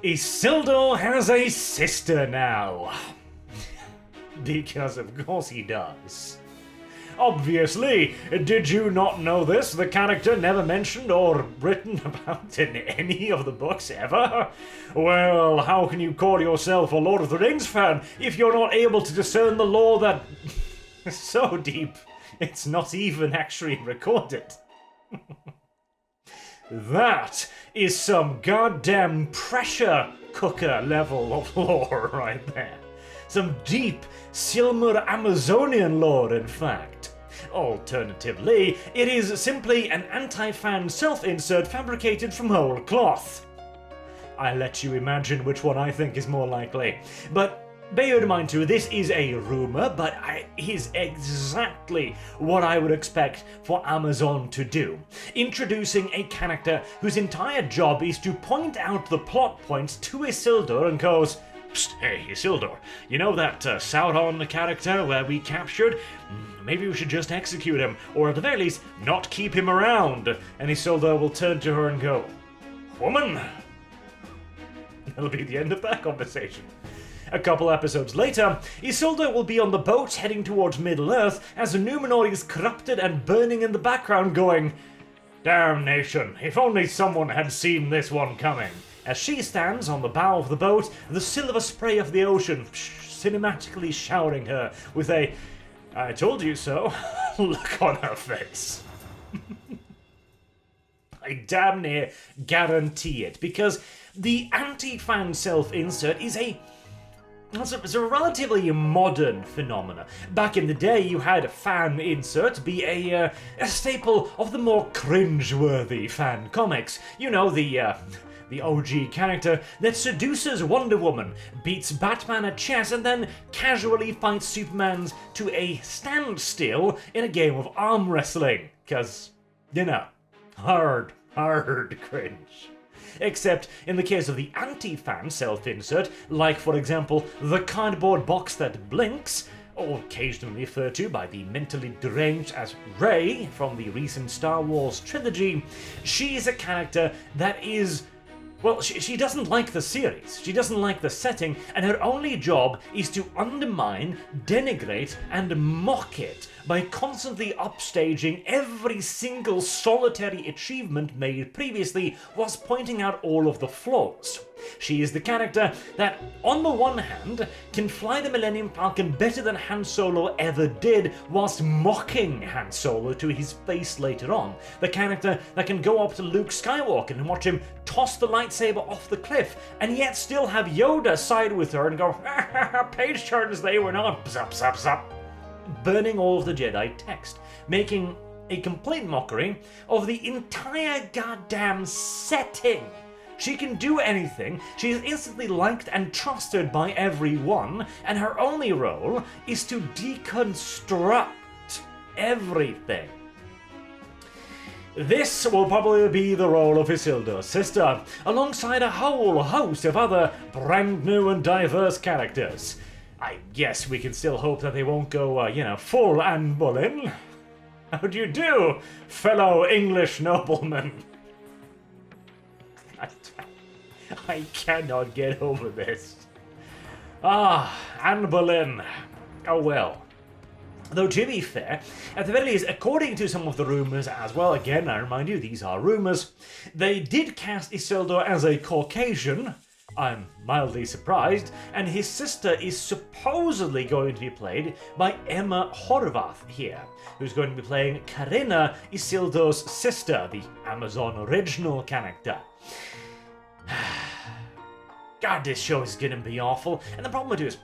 Isildur has a sister now. Because of course he does. Obviously, did you not know this? The character never mentioned or written about in any of the books ever? Well, how can you call yourself a Lord of the Rings fan if you're not able to discern the lore that is so deep it's not even actually recorded? That is some goddamn pressure cooker level of lore right there. Some deep Silmur Amazonian lore, in fact. Alternatively, it is simply an anti-fan self-insert fabricated from whole cloth. I let you imagine which one I think is more likely. But bear in mind too, this is a rumor, but it is exactly what I would expect for Amazon to do. Introducing a character whose entire job is to point out the plot points to Isildur and goes, "Psst, hey Isildur, you know that Sauron character where we captured? Maybe we should just execute him, or at the very least, not keep him around." And Isildur will turn to her and go, "Woman!" That'll be the end of that conversation. A couple episodes later, Isildur will be on the boat heading towards Middle-earth as Numenor is corrupted and burning in the background going, "Damnation, if only someone had seen this one coming." As she stands on the bow of the boat, the silver spray of the ocean cinematically showering her with a "I told you so" look on her face. I damn near guarantee it, because the anti-fan self-insert is it's a relatively modern phenomenon. Back in the day, you had fan insert be a staple of the more cringe-worthy fan comics. You know, the OG character that seduces Wonder Woman, beats Batman at chess, and then casually fights Superman to a standstill in a game of arm wrestling. 'Cause, you know, hard cringe. Except in the case of the anti-fan self-insert, like for example, the cardboard box that blinks, or occasionally referred to by the mentally deranged as Rey from the recent Star Wars trilogy, she is a character that is... well, she doesn't like the series, she doesn't like the setting, and her only job is to undermine, denigrate, and mock it by constantly upstaging every single solitary achievement made previously, whilst pointing out all of the flaws. She is the character that, on the one hand, can fly the Millennium Falcon better than Han Solo ever did, whilst mocking Han Solo to his face later on. The character that can go up to Luke Skywalker and watch him toss the lightsaber off the cliff, and yet still have Yoda side with her and go, "Page turns they were not, zap zap zap," burning all of the Jedi text, making a complete mockery of the entire goddamn setting. She can do anything, she is instantly liked and trusted by everyone, and her only role is to deconstruct everything. This will probably be the role of Isildur's sister, alongside a whole host of other brand new and diverse characters. I guess we can still hope that they won't go, full Anne Boleyn. How do you do, fellow English noblemen? I cannot get over this. Anne Boleyn. Oh well. Though to be fair, at the very least, according to some of the rumours as well, again, I remind you, these are rumours, they did cast Isildur as a Caucasian. I'm mildly surprised, and his sister is supposedly going to be played by Emma Horvath here, who's going to be playing Karina, Isildur's sister, the Amazon original character. God, this show is gonna be awful, and the problem with it is,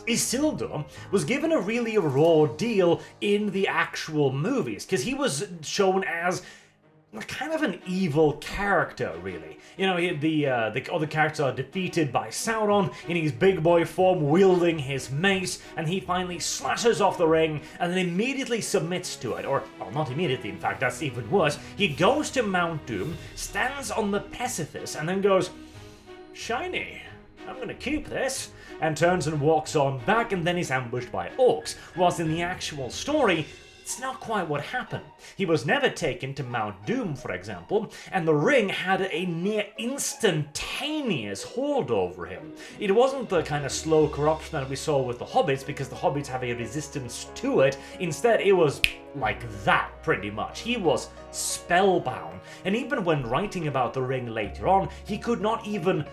Isildur was given a really raw deal in the actual movies, because he was shown as kind of an evil character, really. You know, the other characters are defeated by Sauron in his big boy form, wielding his mace, and he finally slashes off the ring and then immediately submits to it. Or, well, not immediately, in fact, that's even worse. He goes to Mount Doom, stands on the precipice, and then goes, "Shiny, I'm gonna keep this," and turns and walks on back, and then is ambushed by orcs. Whilst in the actual story, it's not quite what happened. He was never taken to Mount Doom, for example, and the ring had a near instantaneous hold over him. It wasn't the kind of slow corruption that we saw with the hobbits, because the hobbits have a resistance to it. Instead, it was like that, pretty much. He was spellbound, and even when writing about the ring later on, he could not even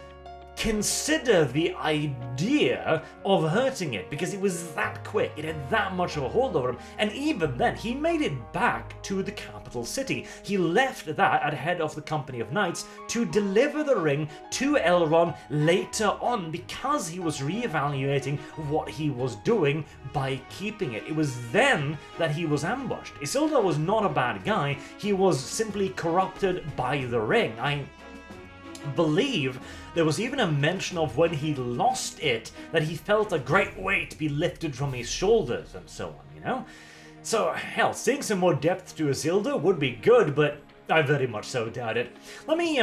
consider the idea of hurting it, because it was that quick. It had that much of a hold over him. And even then, he made it back to the capital city. He left that at head of the Company of Knights to deliver the ring to Elrond later on, because he was reevaluating what he was doing by keeping it. It was then that he was ambushed. Isildur was not a bad guy. He was simply corrupted by the ring. I believe there was even a mention of when he lost it that he felt a great weight be lifted from his shoulders and so on, you know? So, hell, seeing some more depth to Isildur would be good, but I very much so doubt it. Let me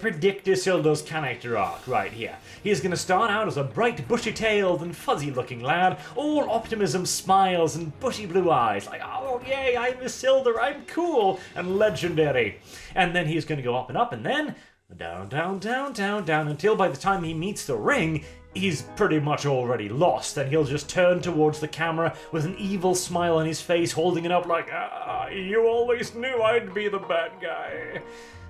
predict Isildur's character arc right here. He's gonna start out as a bright, bushy-tailed and fuzzy-looking lad, all optimism, smiles, and bushy blue eyes, like, oh yay, I'm Isildur, I'm cool, and legendary. And then he's gonna go up, and then down, down, down, down, down, until by the time he meets the ring, he's pretty much already lost, and he'll just turn towards the camera with an evil smile on his face, holding it up like, you always knew I'd be the bad guy.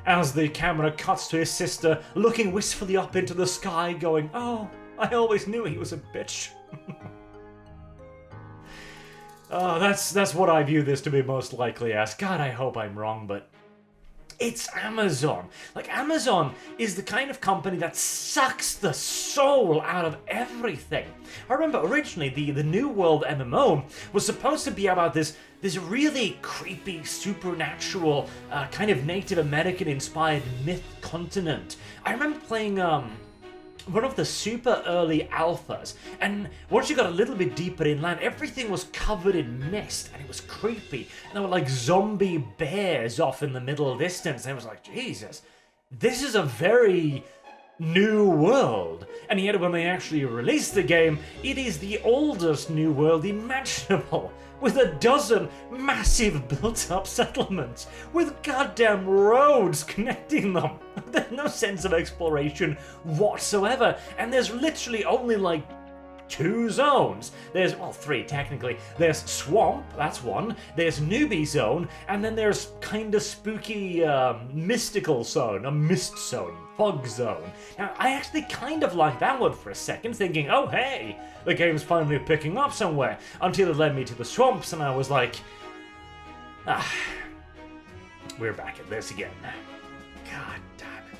As the camera cuts to his sister, looking wistfully up into the sky, going, oh, I always knew he was a bitch. That's what I view this to be most likely as. God, I hope I'm wrong, but it's Amazon. Like, Amazon is the kind of company that sucks the soul out of everything. I remember originally the New World MMO was supposed to be about this really creepy, supernatural, kind of Native American-inspired myth continent. I remember playing one of the super early alphas, and once you got a little bit deeper inland, everything was covered in mist, and it was creepy, and there were like zombie bears off in the middle distance, and it was like, Jesus, this is a very new world. And yet when they actually released the game, it is the oldest new world imaginable, with a dozen massive built-up settlements, with goddamn roads connecting them. There's no sense of exploration whatsoever, and there's literally only like 2 zones. There's, well, 3 technically. There's Swamp, that's one. There's Newbie Zone, and then there's kinda spooky, mystical zone, a mist zone, fog zone. Now, I actually kind of liked that one for a second, thinking, oh hey, the game's finally picking up somewhere, until it led me to the swamps, and I was like, we're back at this again. God damn it.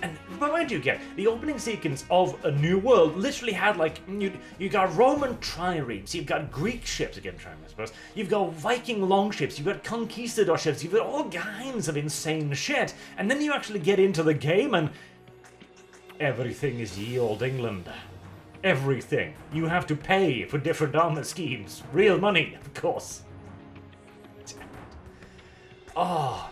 And remind you again, the opening sequence of A New World literally had, like, you got Roman triremes, you've got Greek ships, again triremes I suppose, you've got Viking longships, you've got conquistador ships, you've got all kinds of insane shit, and then you actually get into the game and everything is ye old England. Everything. You have to pay for different armor schemes. Real money, of course. Oh,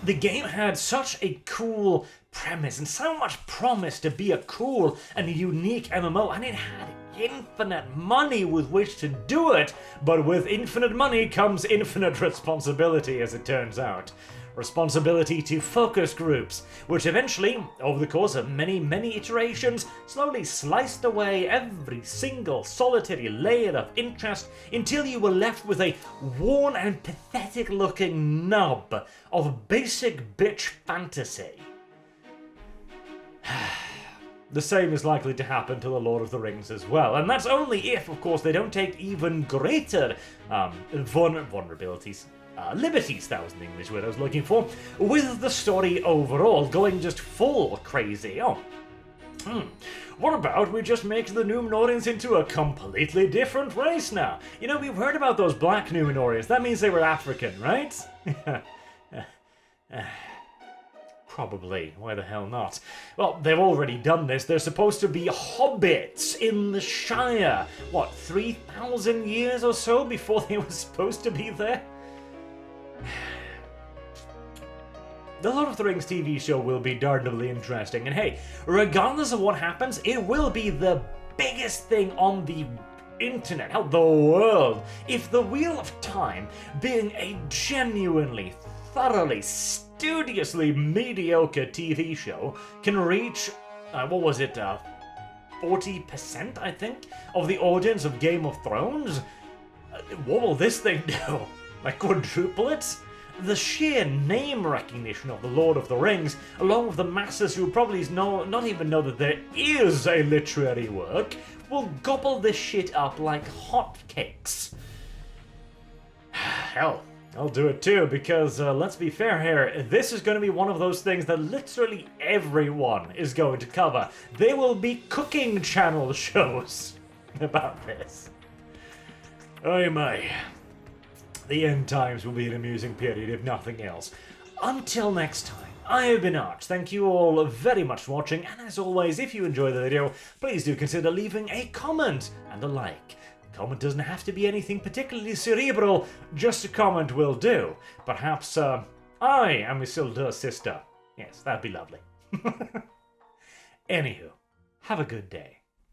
the game had such a cool premise and so much promise to be a cool and unique MMO, and it had infinite money with which to do it, but with infinite money comes infinite responsibility, as it turns out. Responsibility to focus groups, which eventually, over the course of many iterations, slowly sliced away every single solitary layer of interest until you were left with a worn and pathetic looking nub of basic bitch fantasy. The same is likely to happen to The Lord of the Rings as well, and that's only if, of course, they don't take even greater vulnerabilities. Liberties, that was the English word I was looking for, with the story overall, going just full crazy. What about we just make the Númenóreans into a completely different race now? You know, we've heard about those black Númenóreans, that means they were African, right? Probably. Why the hell not? Well, they've already done this. They're supposed to be hobbits in the Shire. What, 3,000 years or so before they were supposed to be there? The Lord of the Rings TV show will be darnably interesting, and hey, regardless of what happens, it will be the biggest thing on the internet, hell, the world, if the Wheel of Time, being a genuinely, thoroughly, studiously mediocre TV show, can reach, 40%, I think, of the audience of Game of Thrones? What will this thing do? Like quadruple it? The sheer name recognition of the Lord of the Rings, along with the masses who probably not even know that there is a literary work, will gobble this shit up like hotcakes. Hell, I'll do it too, because let's be fair here, this is going to be one of those things that literally everyone is going to cover. There will be cooking channel shows about this. Oh my. The end times will be an amusing period, if nothing else. Until next time, I have been Arch. Thank you all very much for watching, and as always, if you enjoyed the video, please do consider leaving a comment and a like. The comment doesn't have to be anything particularly cerebral, just a comment will do. Perhaps, I am Isildur's sister. Yes, that'd be lovely. Anywho, have a good day.